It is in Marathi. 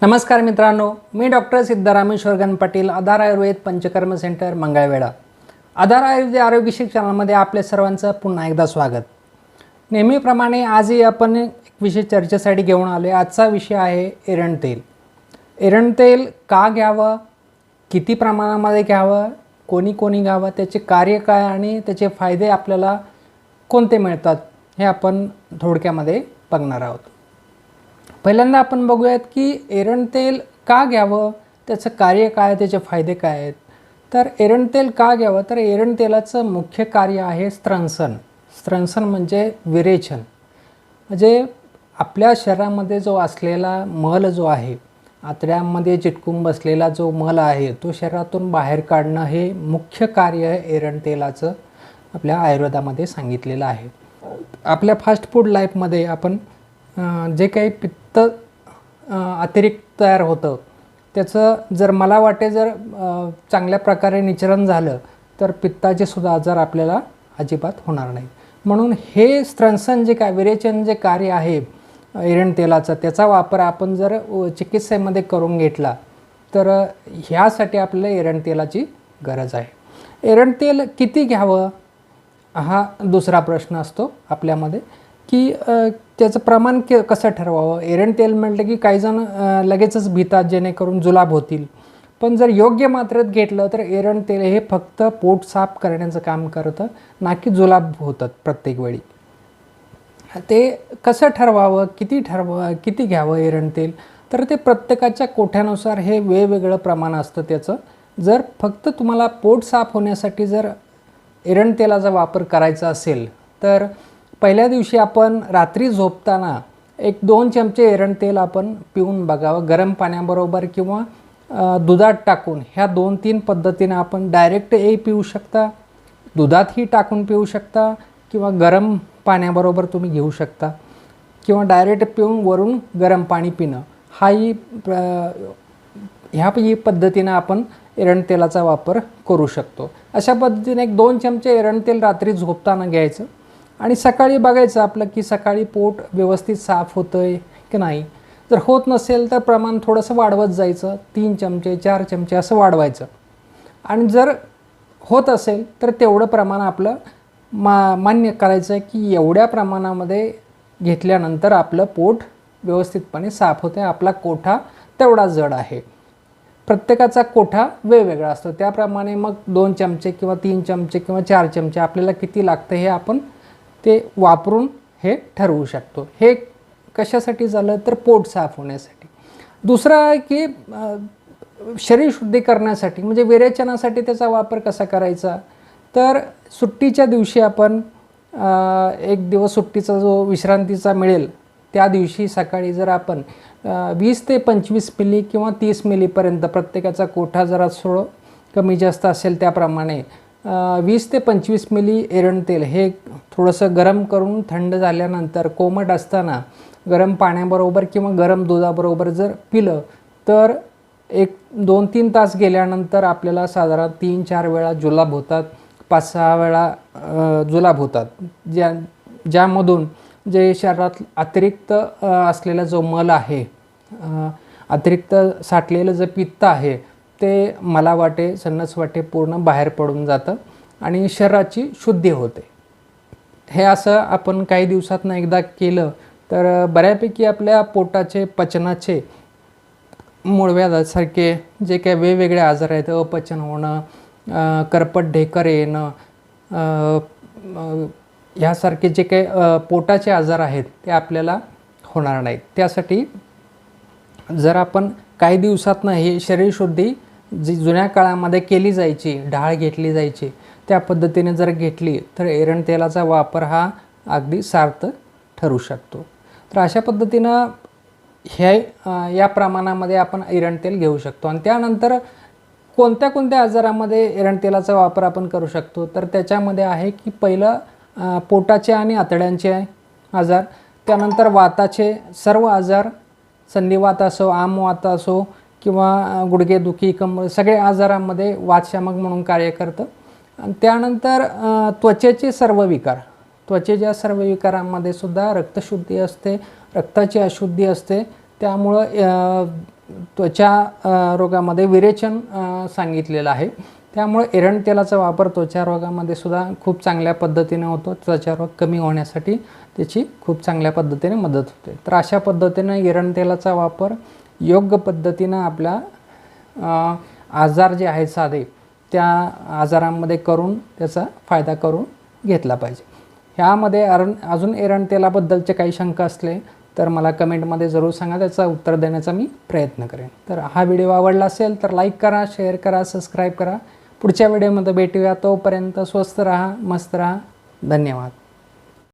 नमस्कार मित्रांनो, मी डॉक्टर सिद्धरामेश्वर गणपाटील, आधार आयुर्वेद पंचकर्म सेंटर, मंगळवेढा. आधार आयुर्वेद आरोग्य शिक्षणामध्ये आपले सर्वांचं पुन्हा एकदा स्वागत. नेहमीप्रमाणे आजही आपण एक विषय चर्चेसाठी घेऊन आलो आहे. आजचा विषय आहे एरंड तेल. एरंड तेल का घ्यावं, किती प्रमाणामध्ये घ्यावं, कोणी कोणी घ्यावं, त्याचे कार्य काय आणि त्याचे फायदे आपल्याला कोणते मिळतात हे आपण थोडक्यामध्ये बघणार आहोत. पहिल्यांदा आपण बघूयात की एरंड तेल का घ्यावं, त्याचं कार्य काय, त्याचे फायदे काय आहेत. तर एरंड तेल का घ्यावं, तर एरंड तेलाचं मुख्य कार्य आहे स्त्रंसन. स्त्रंसन म्हणजे विरेचन. म्हणजे आपल्या शरीरामध्ये जो असलेला मल जो आहे, आतड्यामध्ये चिटकून बसलेला जो मल आहे, तो शरीरातून बाहेर काढणं हे मुख्य कार्य आहे एरंड तेलाचं, आपल्या आयुर्वेदामध्ये सांगितलेलं आहे. आपल्या फास्ट फूड लाईफमध्ये आपण जे काही पित्त अतिरिक्त तयार होतं, त्याचं जर मला वाटे जर चांगल्या प्रकारे निचरण झालं तर पित्ताचे सुद्धा आजार आपल्याला अजिबात होणार नाही. म्हणून हे स्त्रंसन जे काय विरेचन जे कार्य आहे एरंड तेलाचं, त्याचा वापर आपण जर चिकित्सेमध्ये करून घेतला तर ह्यासाठी आपल्याला एरंड तेलाची गरज आहे. एरंड तेल किती घ्यावं हा दुसरा प्रश्न असतो आपल्यामध्ये, की त्याचं प्रमाण कसं ठरवावं. एरंड तेल म्हटलं की काही जण लगेचच भितात जेणेकरून जुलाब होतील, पण जर योग्य मात्रेत घेतलं तर एरंड तेल हे फक्त पोट साफ करण्याचं काम करतं, ना की जुलाब होतात प्रत्येक वेळी. ते कसं ठरवावं, किती घ्यावं एरंड तेल, तर ते प्रत्येकाच्या कोठ्यानुसार हे वेगवेगळं प्रमाण असतं त्याचं. जर फक्त तुम्हाला पोट साफ होण्यासाठी जर एरंड तेलाचा वापर करायचा असेल तर पहिल्या दिवशी आपण रात्री झोपताना 1-2 चमचे एरंड तेल आपण पिऊन बघावं, गरम पाण्याबरोबर किंवा दुधात टाकून. ह्या 2-3 पद्धतीने आपण डायरेक्टही पिऊ शकता, दुधातही टाकून पिऊ शकता, किंवा गरम पाण्याबरोबर तुम्ही घेऊ शकता, किंवा डायरेक्ट पिऊन वरून गरम पाणी पिणं. ह्या पद्धतीनं आपण एरंड तेलाचा वापर करू शकतो. अशा पद्धतीने 1-2 चमचे एरंड तेल रात्री झोपताना घ्यायचं आणि सकाळी बघायचं आपलं की सकाळी पोट व्यवस्थित साफ होतं आहे की नाही. जर होत नसेल तर प्रमाण थोडंसं वाढवत जायचं, 3 चमचे 4 चमचे असं वाढवायचं. आणि जर होत असेल तर तेवढं प्रमाण आपलं मान्य करायचं आहे की एवढ्या प्रमाणामध्ये घेतल्यानंतर आपलं पोट व्यवस्थितपणे साफ होतं आहे, आपला कोठा तेवढा जड आहे. प्रत्येकाचा कोठा वेगवेगळा असतो, त्याप्रमाणे मग 2 चमचे किंवा 3 चमचे किंवा 4 चमचे आपल्याला किती लागतं हे आपण ते वापरून हे ठरवू शकतो. हे कशासाठी झालं तर पोट साफ होण्यासाठी. दुसरं आहे की शरीर शुद्धी करण्यासाठी, म्हणजे विरेचनासाठी त्याचा वापर कसा करायचा. तर सुट्टीच्या दिवशी आपण एक दिवस सुट्टीचा जो विश्रांतीचा मिळेल त्या दिवशी सकाळी जर आपण 20 ते 25 मिली किंवा 30 मिलीपर्यंत, प्रत्येकाचा कोठा जरा थोडं कमी जास्त असेल त्याप्रमाणे 20 ते 25 मिली एरंड तेल हे थोडंसं गरम करून थंड झाल्यानंतर कोमट असताना गरम पाण्याबरोबर किंवा गरम दुधाबरोबर जर पिलं तर 1-2-3 तास गेल्यानंतर आपल्याला साधारण 3-4 वेळा जुलाब होतात, 5-6 वेळा जुलाब होतात, ज्यामधून जे शरीरात अतिरिक्त असलेला जो मल आहे, अतिरिक्त साठलेलं जे पित्त आहे ते मला वाटे सन्नस वाटे पूर्ण बाहेर पडून जातं आणि शरीराची शुद्धी होते. हे असं आपण काही दिवसातनं एकदा केलं तर बऱ्यापैकी आपल्या पोटाचे, पचनाचे, मूळव्याधासारखे जे काही वेगवेगळे आजार आहेत, अपचन होणं, करपट ढेकर येणं, ह्यासारखे जे काही पोटाचे आजार आहेत ते आपल्याला होणार नाहीत. त्यासाठी जर आपण काही दिवसातनं हे शरीरशुद्धी जी जुन्या काळामध्ये केली जायची, ढाळ घेतली जायची, त्या पद्धतीने जर घेतली तर एरंड तेलाचा वापर हा अगदी सार्थ ठरू शकतो. तर अशा पद्धतीनं या प्रमाणामध्ये आपण एरंड तेल घेऊ शकतो. आणि त्यानंतर कोणत्या कोणत्या आजारामध्ये एरंड तेलाचा वापर आपण करू शकतो, तर त्याच्यामध्ये आहे की पहिलं पोटाचे आणि आतड्यांचे आजार, त्यानंतर वाताचे सर्व आजार, संधिवात असो, आमवात असो किंवा गुडघेदुखी, कंबर, सगळे आजारामध्ये वातशामक म्हणून कार्य करतं. आणि त्यानंतर त्वचेचे सर्व विकार, त्वचेच्या सर्व विकारांमध्ये सुद्धा रक्तशुद्धी असते, रक्ताची अशुद्धी असते, त्यामुळं त्वचा रोगामध्ये विरेचन सांगितलेलं आहे. त्यामुळे एरंड तेलाचा वापर त्वचा रोगामध्ये सुद्धा खूप चांगल्या पद्धतीने होतो. त्वचा रोग कमी होण्यासाठी त्याची खूप चांगल्या पद्धतीने मदत होते. तर अशा पद्धतीने एरंड तेलाचा वापर योग्य पद्धतीनं आपल्या आजार जे आहेत साधे त्या आजारांमध्ये करून त्याचा फायदा करून घेतला पाहिजे. ह्यामध्ये अजून एरंड तेलाबद्दलचे काही शंका असले तर मला कमेंटमध्ये जरूर सांगा, त्याचं उत्तर देण्याचा मी प्रयत्न करेन. तर हा व्हिडिओ आवडला असेल तर लाईक करा, शेअर करा, सबस्क्राईब करा. पुढच्या व्हिडिओमध्ये भेटूया. तोपर्यंत स्वस्थ राहा, मस्त राहा. धन्यवाद.